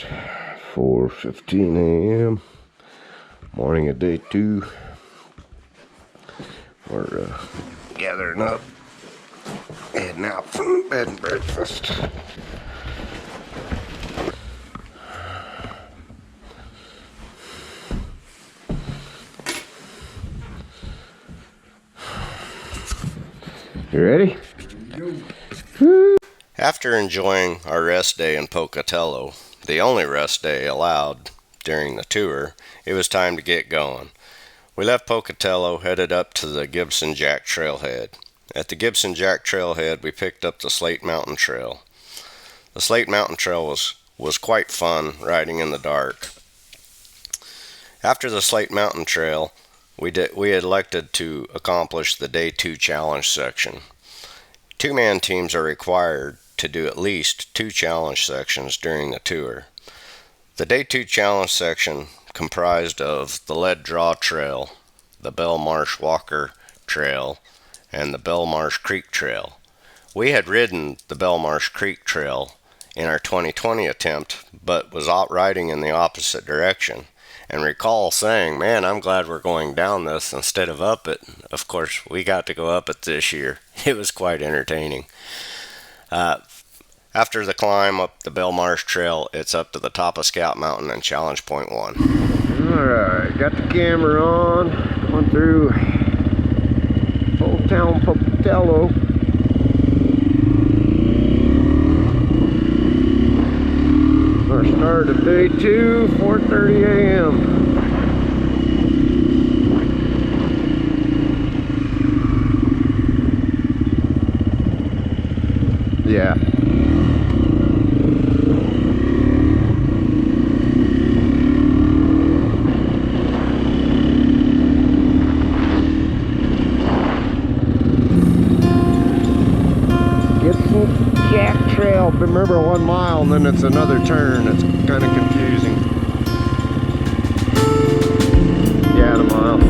Alright, 4:15 a.m. Morning of day 2. We're gathering up, heading out from bed and breakfast. You ready? After enjoying our rest day in Pocatello, the only rest day allowed during the tour, it was time to get going. We left Pocatello, headed up to the Gibson Jack Trailhead. At the Gibson Jack Trailhead, we picked up the Slate Mountain Trail. The Slate Mountain Trail was quite fun riding in the dark. After the Slate Mountain Trail, we elected to accomplish the Day 2 challenge section. Two-man teams are required to do at least 2 challenge sections during the tour. The Day 2 challenge section comprised of the Lead Draw Trail, the Bell Marsh Walker Trail, and the Bell Marsh Creek Trail. We had ridden the Bell Marsh Creek Trail in our 2020 attempt, but was out riding in the opposite direction, and recall saying, man, I'm glad we're going down this instead of up it. Of course, we got to go up it this year. It was quite entertaining. After the climb up the Bell Marsh Trail, it's up to the top of Scout Mountain and Challenge Point 1. Alright, got the camera on, going through Old Town Pocatello. Our start of day 2, 4:30 a.m. Yeah. Jack Trail, remember 1 mile and then it's another turn. It's kind of confusing. Yeah, a mile.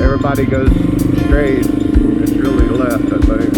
Everybody goes straight. It's really left, I think.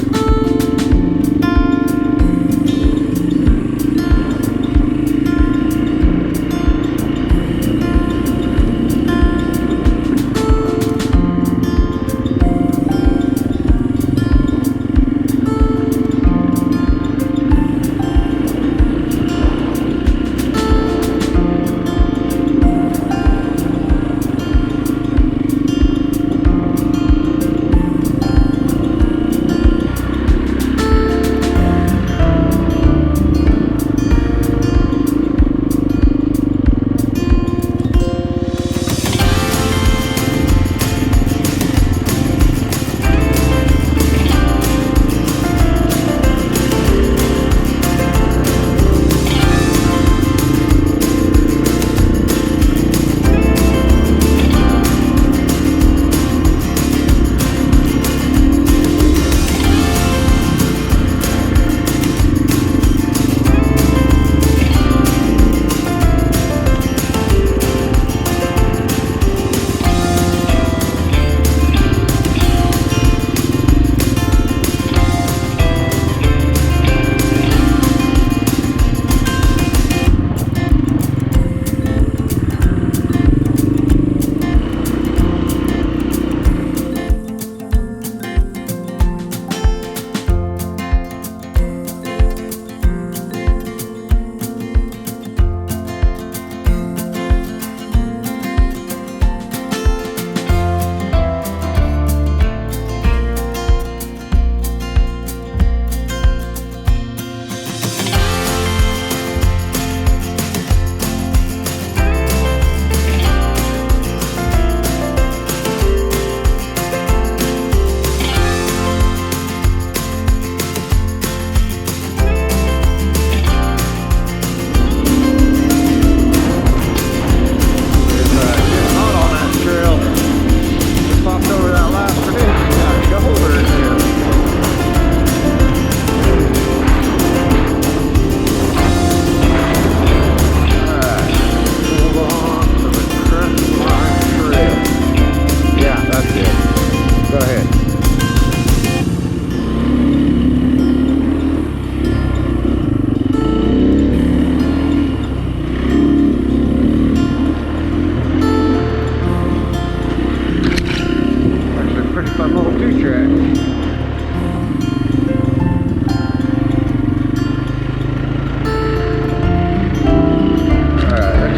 fun little 2-track.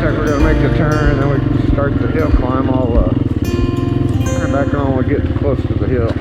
We're going to make the turn and then we can start the hill climb. I'll turn back on when we get close to the hill.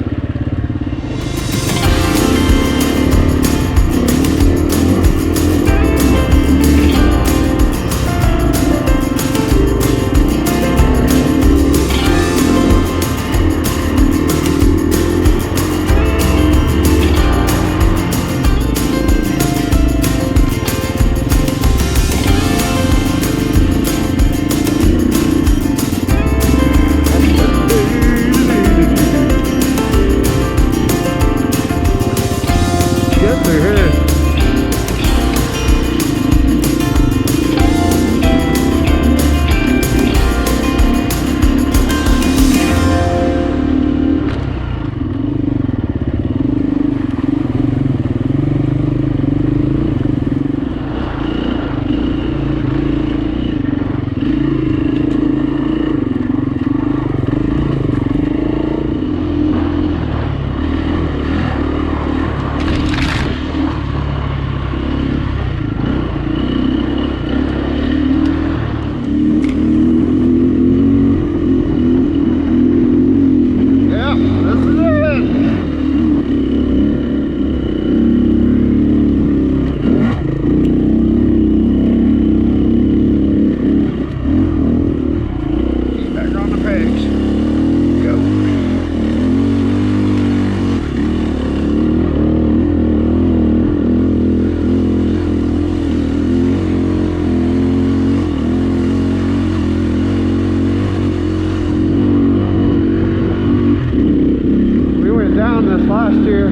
Last year,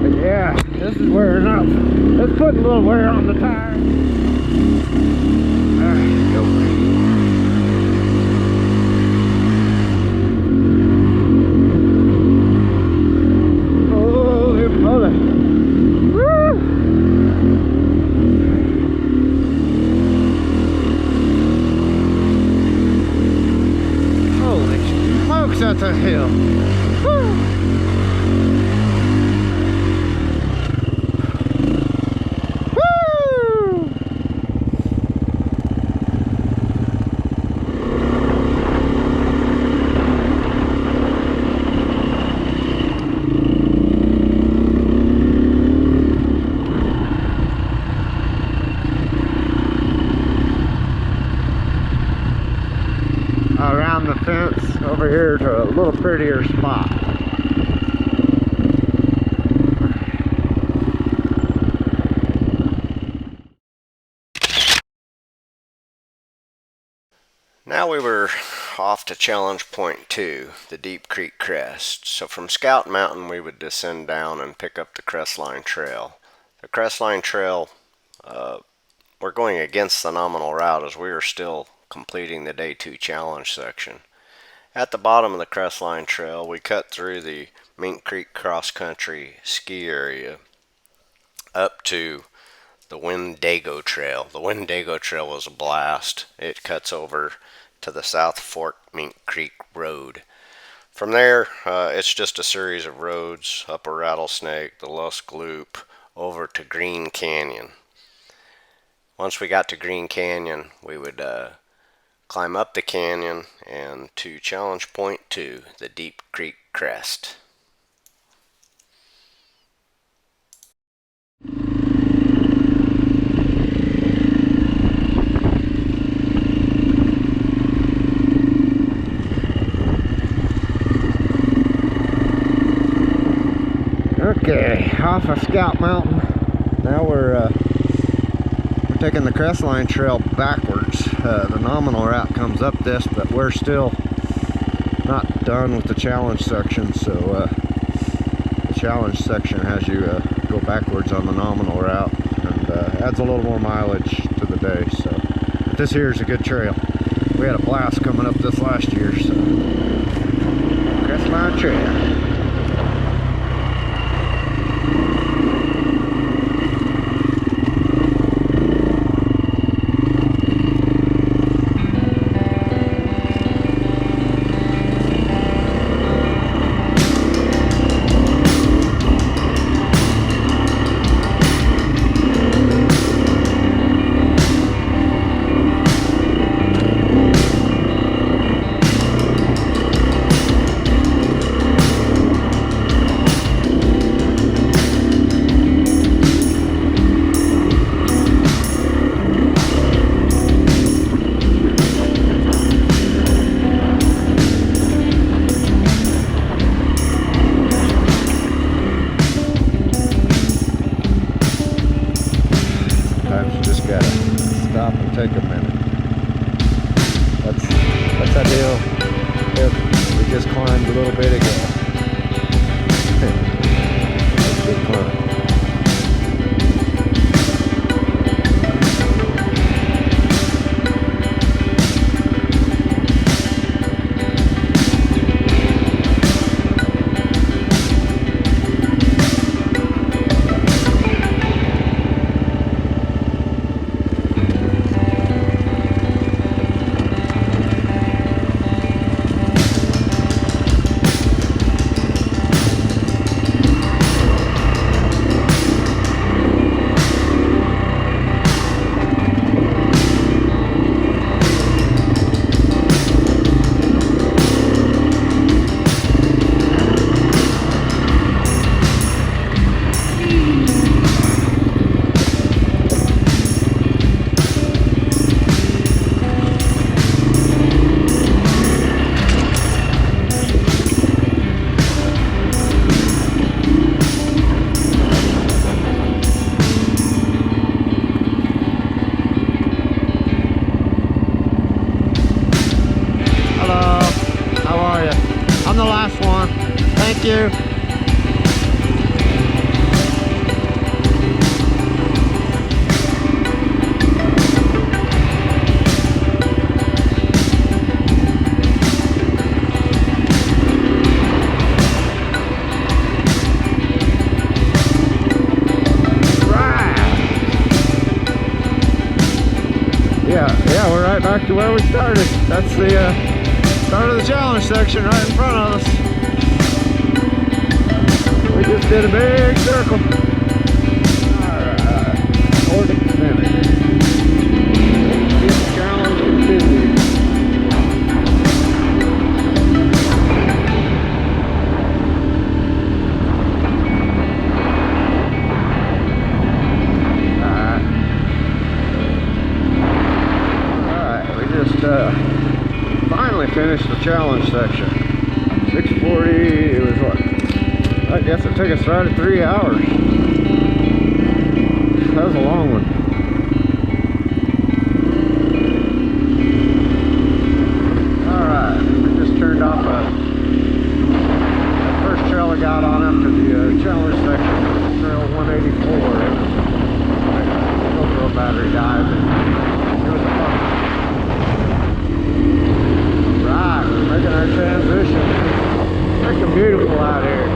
but yeah, this is wearing up. Let's put a little wear on the tire. Alright, go. Holy moly. Woo! That's a hill. Woo! Woo! Around the fence over here to a little prettier spot. Now we were off to challenge point 2, the Deep Creek Crest. So from Scout Mountain we would descend down and pick up the Crestline Trail. The Crestline Trail, we're going against the nominal route as we are still completing the Day 2 challenge section. At the bottom of the Crestline Trail, we cut through the Mink Creek Cross Country ski area up to the Wendigo Trail. The Wendigo Trail was a blast. It cuts over to the South Fork Mink Creek Road. From there, it's just a series of roads, Upper Rattlesnake, the Lusk Loop, over to Green Canyon. Once we got to Green Canyon, we would climb up the canyon and to challenge point 2, the Deep Creek Crest. Okay, off of Scout Mountain. Now we're taking the Crestline Trail backwards. The nominal route comes up this, but we're still not done with the challenge section, so the challenge section has you go backwards on the nominal route and adds a little more mileage to the day. So, but this here is a good trail. We had a blast coming up this last year, so Crestline Trail. What's that deal? Yep, we just climbed a little bit ago. Let's keep climbing. Thank you. Yeah, we're right back to where we started. That's the start of the challenge section right in front of us. We just did a big circle. Alright, toward the finish. This challenge continues. Finally finished the challenge section. 6:40, it was what? I guess it took us right at 3 hours. That was a long one. Alright, we just turned off the first trail I got on after the challenge section, trail 184. It was a GoPro battery died. It was a fun one. Right, we're making our transition. Freaking beautiful out here.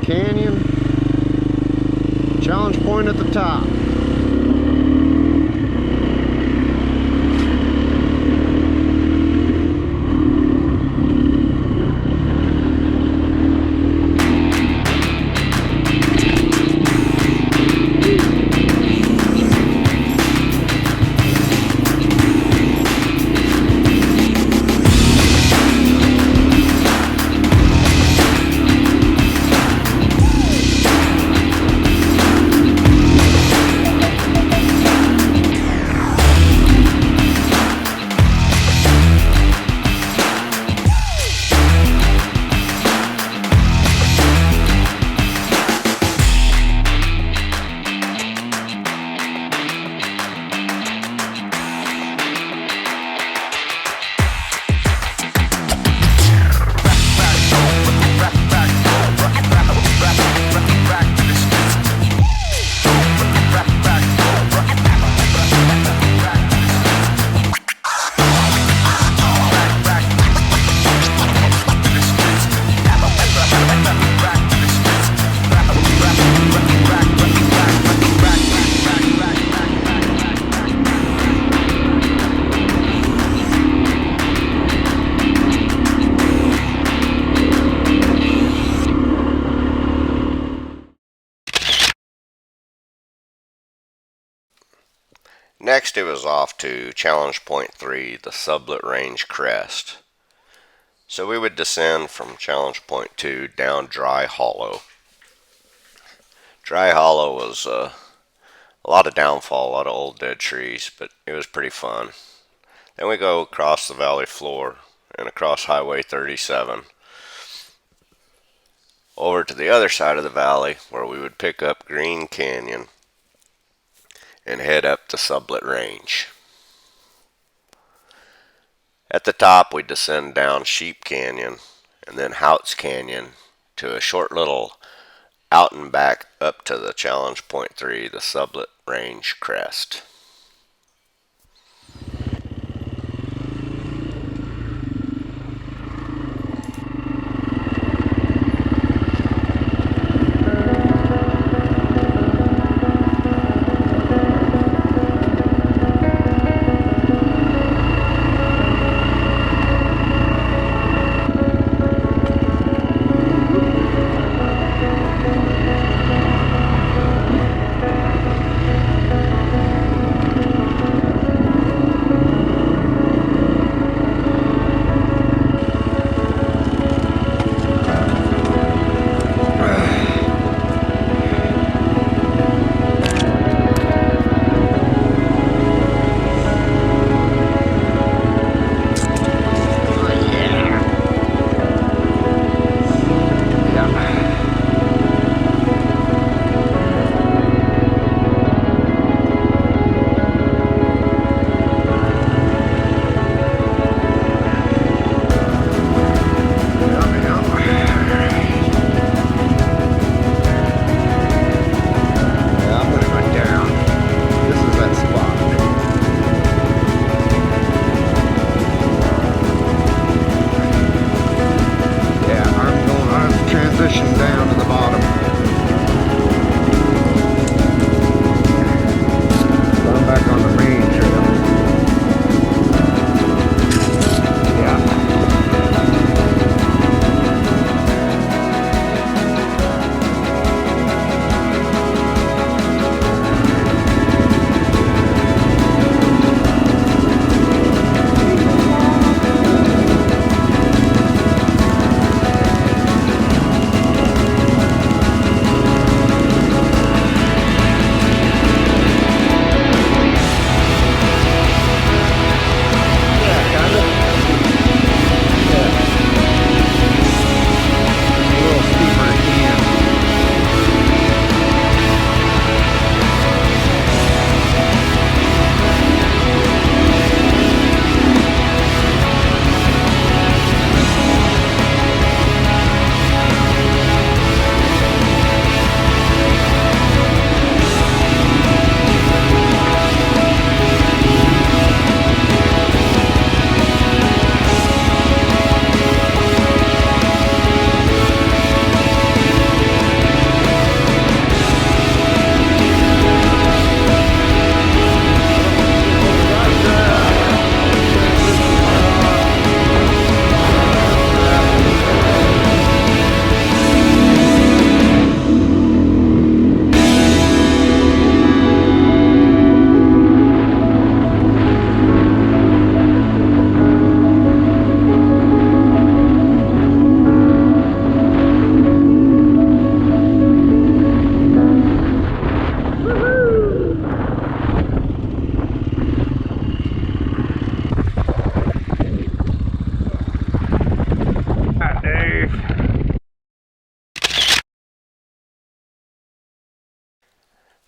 Canyon, challenge point at the top. Next it was off to challenge point 3, the Sublet Range Crest. So we would descend from challenge point 2 down Dry Hollow. Dry Hollow was a lot of downfall, a lot of old dead trees, but it was pretty fun. Then we go across the valley floor and across Highway 37 over to the other side of the valley where we would pick up Green Canyon and head up the Sublet Range. At the top we descend down Sheep Canyon and then Houts Canyon to a short little out and back up to the challenge point 3, the Sublet Range Crest.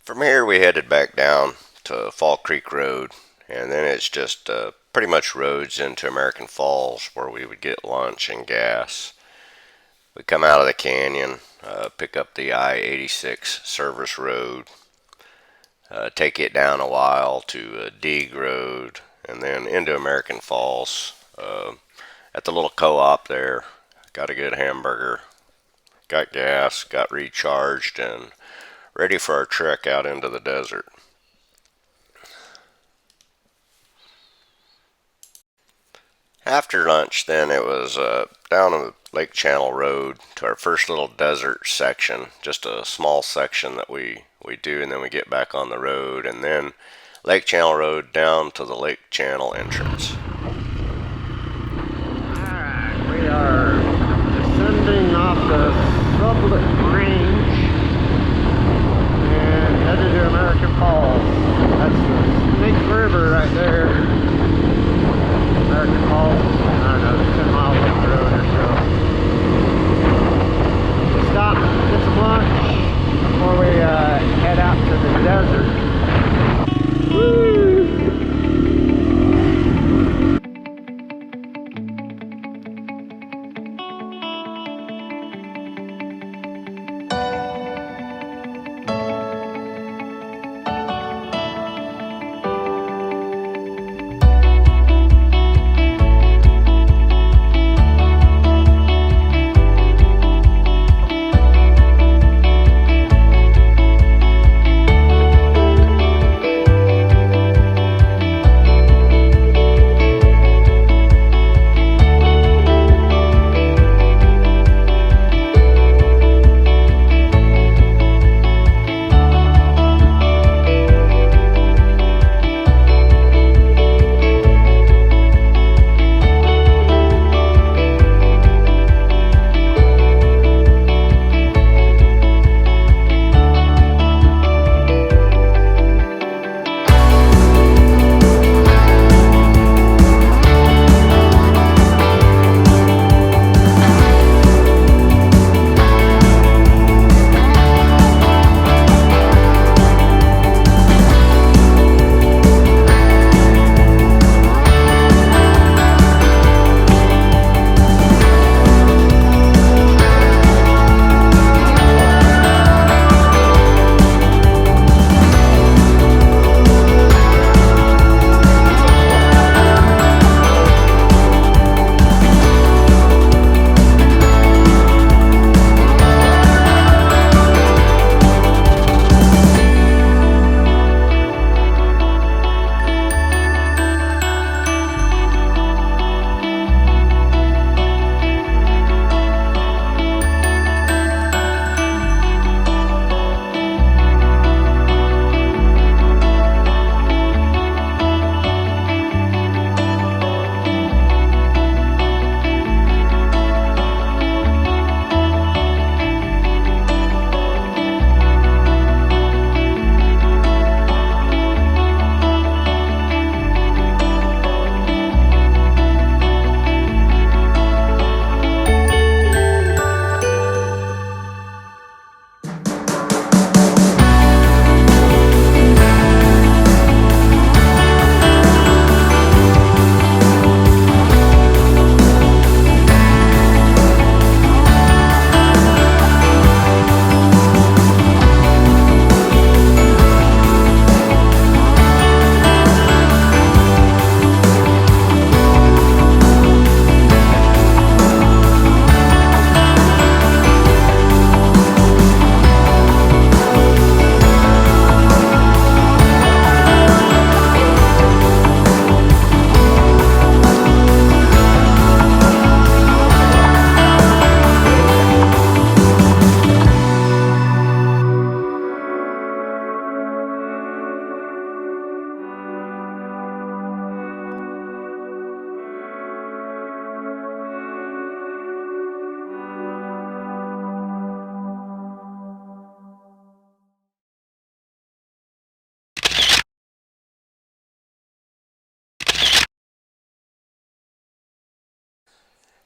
From here we headed back down to Fall Creek Road, and then it's just pretty much roads into American Falls where we would get lunch and gas. We come out of the canyon, pick up the I-86 service road, take it down a while to Deeg Road, and then into American Falls. At the little co-op there, got a good hamburger, got gas, got recharged, and ready for our trek out into the desert. After lunch, then it was down on Lake Channel Road to our first little desert section, just a small section that we do, and then we get back on the road, and then Lake Channel Road down to the Lake Channel entrance. Alright, we are descending off the Sublette Range and headed to American Falls. That's the Snake River right there. American Falls, I don't know, 10 miles up the road or so. We stop, get some lunch before we head out to the desert. Woo!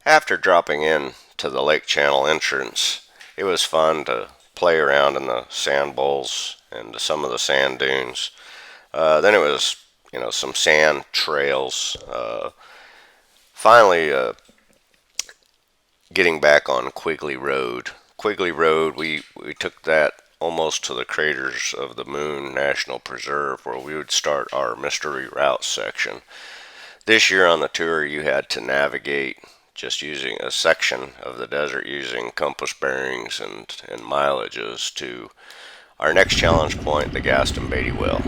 After dropping in to the Lake Channel entrance, it was fun to play around in the sand bowls and some of the sand dunes. Then it was, some sand trails. Finally, getting back on Quigley Road. Quigley Road, we took that almost to the Craters of the Moon National Preserve, where we would start our mystery route section. This year on the tour, you had to navigate just using a section of the desert using compass bearings and mileages to our next challenge point, the Gasten-Beattie well.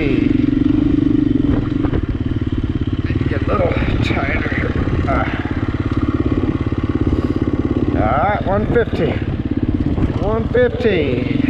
150. Need to get a little tighter here. Alright, 150. 150.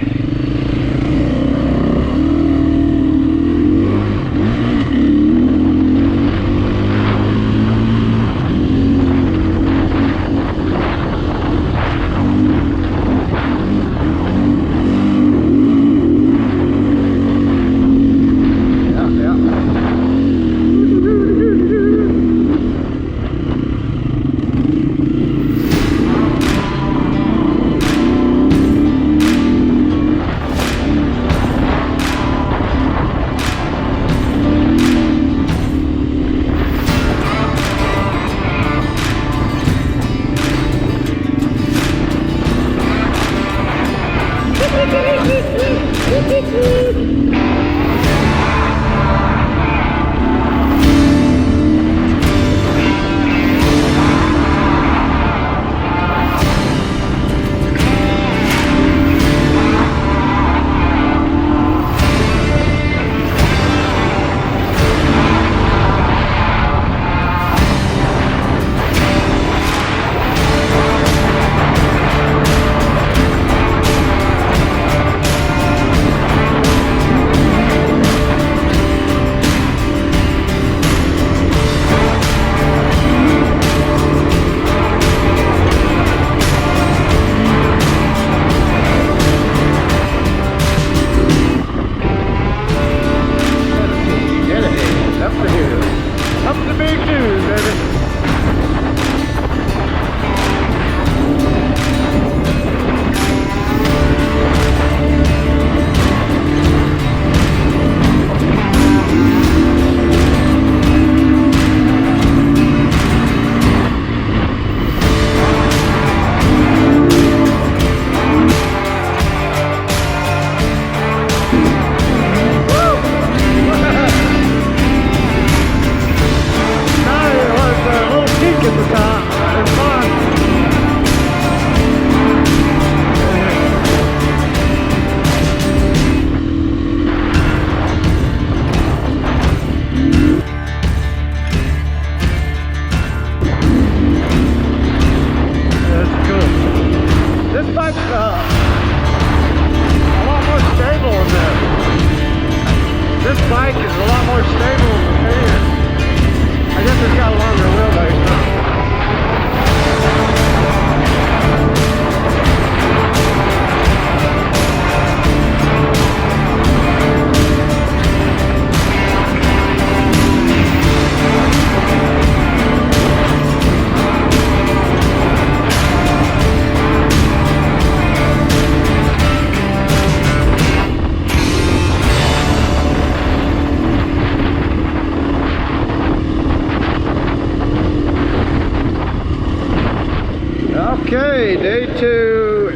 Okay, day two.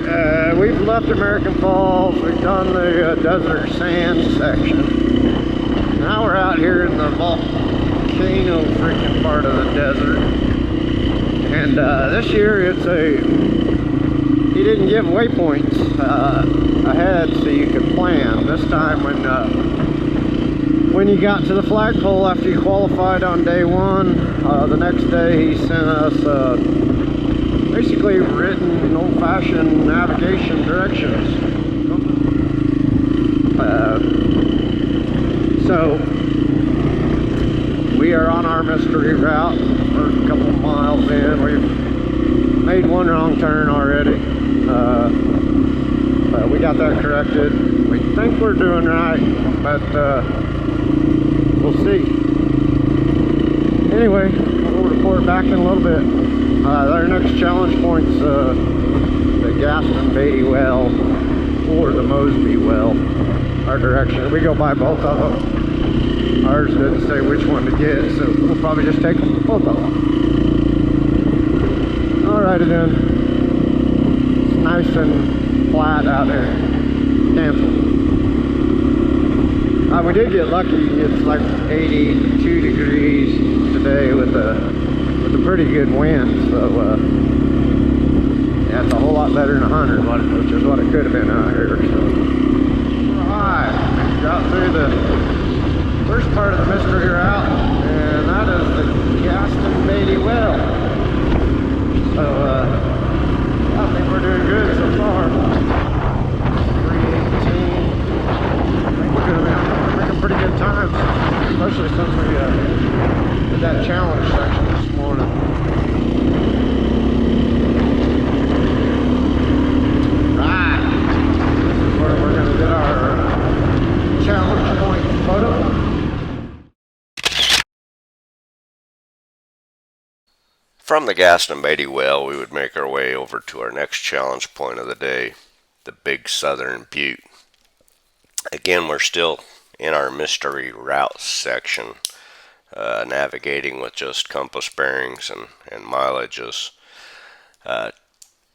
We've left American Falls. We've done the desert sand section. Now we're out here in the volcano freaking part of the desert. And this year he didn't give waypoints ahead so you could plan. This time when you got to the flagpole after you qualified on day one, the next day he sent us basically written old-fashioned navigation directions. So we are on our mystery route. We're a couple of miles in. We've made one wrong turn already. But we got that corrected. We think we're doing right, but we'll see. Anyway, we'll report back in a little bit. Our next challenge point's the Gasten-Beattie well or the Mosby well. Our direction. We go by both of them. Ours didn't say which one to get, so we'll probably just take both of them. Alrighty then. It's nice and flat out there. Cancel. We did get lucky. It's like 82 degrees today with a pretty good wind, so yeah, it's a whole lot better than 100, which is what it could have been out here. So, alright, got through the part of the mystery route, and that is the Gasten-Beattie well. So, I think we're doing good so far. 318. I think we're making pretty good times, especially since we did that challenge section this morning. Right. This is where we're going to get our challenge point photo. From the Gasten-Beattie well, we would make our way over to our next challenge point of the day, the Big Southern Butte. Again, we're still in our mystery route section, navigating with just compass bearings and mileages. And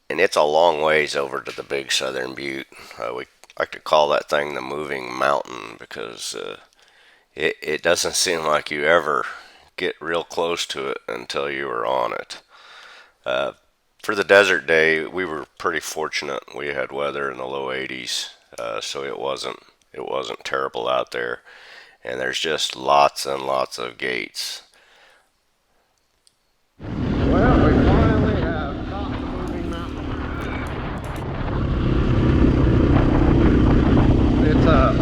it's a long ways over to the Big Southern Butte. We like to call that thing the moving mountain because it doesn't seem like you ever get real close to it until you were on it. For the desert day, we were pretty fortunate. We had weather in the low 80s, so it wasn't terrible out there. And there's just lots and lots of gates. Well, we finally have caught the moving mountain. It's a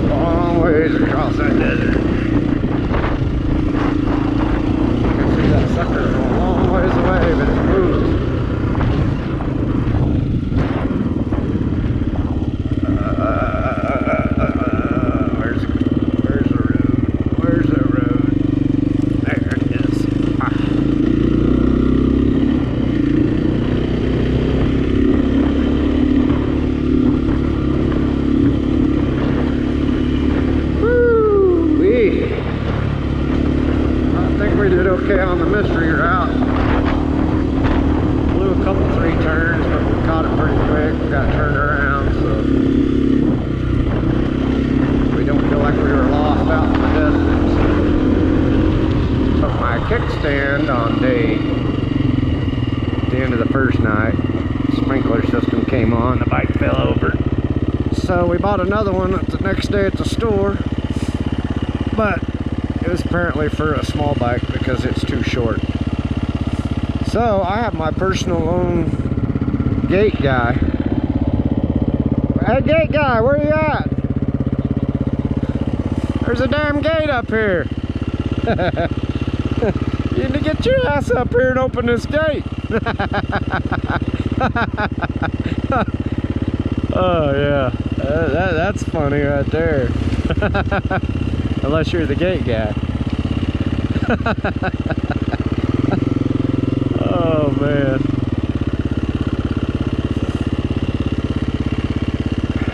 long ways across that desert. You can see that sucker from a long ways away, but it moves. Where's the road? There it is. Woo-wee. I think we did okay on the mystery route. Blew a couple 3 turns, but we caught it pretty quick. We got turned around, so we don't feel like we were lost out in the distance. Took my kickstand on day at the end of the first night. Sprinkler system came on, the bike fell over. So we bought another one the next day at the store, but it was apparently for a small bike because it's too short. So I have my personal own gate guy. Hey, gate guy, where you at? There's a damn gate up here. You need to get your ass up here and open this gate. Oh yeah, that's funny right there. Unless you're the gate guy. Oh man.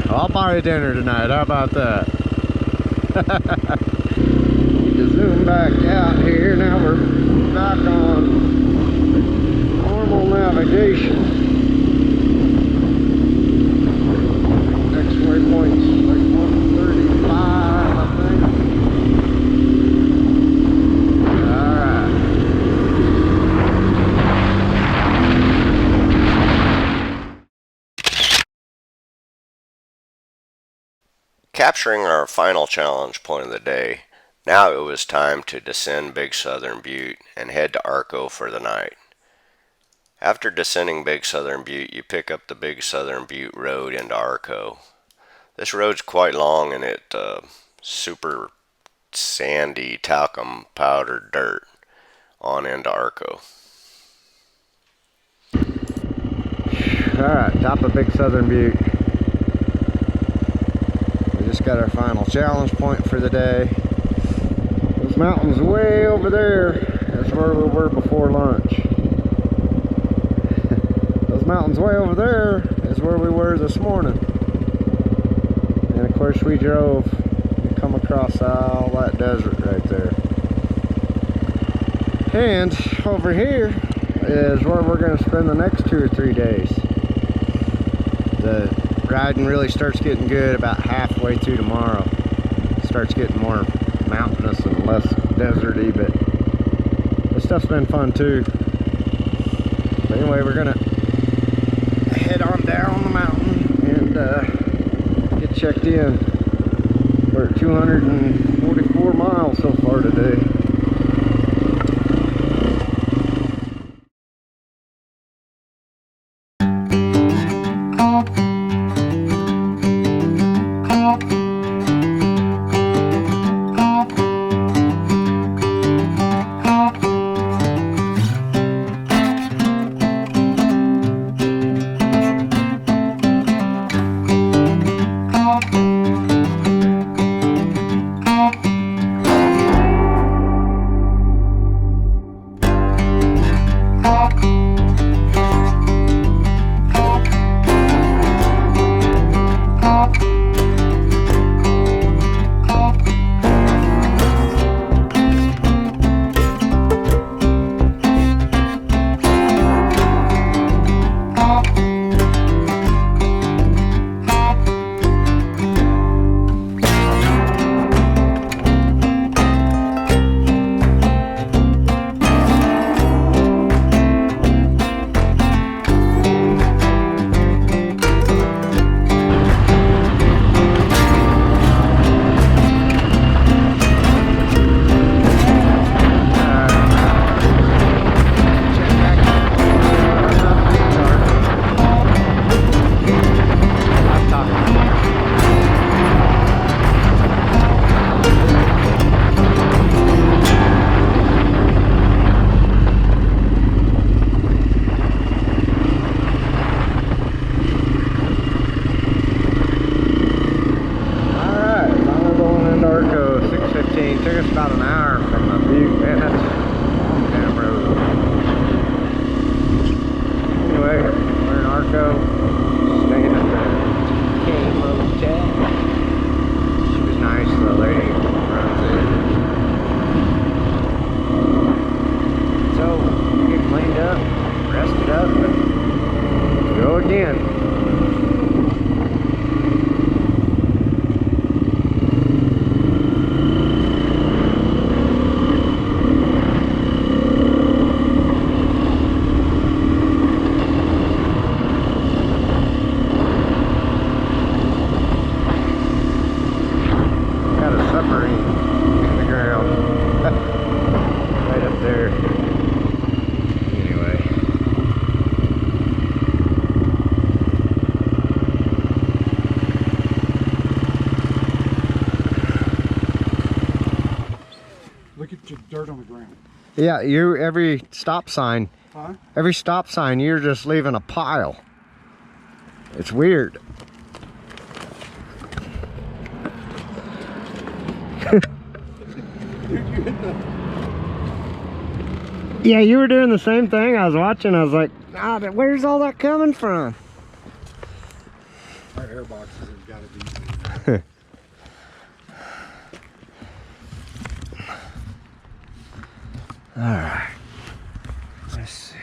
I'll buy you dinner tonight, how about that? Need to zoom back out here. Now we're back on normal navigation. Next waypoint's like 135, I think. Alright. Capturing our final challenge point of the day, now it was time to descend Big Southern Butte and head to Arco for the night. After descending Big Southern Butte, you pick up the Big Southern Butte Road into Arco. This road's quite long and it's super sandy, talcum powdered dirt on into Arco. Alright, top of Big Southern Butte. We just got our final challenge point for the day. Those mountains way over there, that's where we were before lunch. Those mountains way over there is where we were this morning. And of course we drove and come across all that desert right there. And over here is where we're going to spend the next 2 or 3 days. The riding really starts getting good about halfway through tomorrow. It starts getting more mountainous and less deserty, but this stuff's been fun too. But anyway, we're gonna head on down the mountain and get checked in. We're at 244 miles. miles so far today. Took us about an hour from the Butte, man. That's a long damn road. Anyway, we're in Arco, staying at the King Motel. She was nice, the lady who runs it. So, get cleaned up, rested up, and go again. Look at your dirt on the ground. Yeah, every stop sign, Huh? every stop sign, you're just leaving a pile. It's weird. Yeah, you were doing the same thing. I was watching. I was like, God, where's all that coming from? Our air boxes have got to be. All right. Let's see.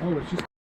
Oh, it's just.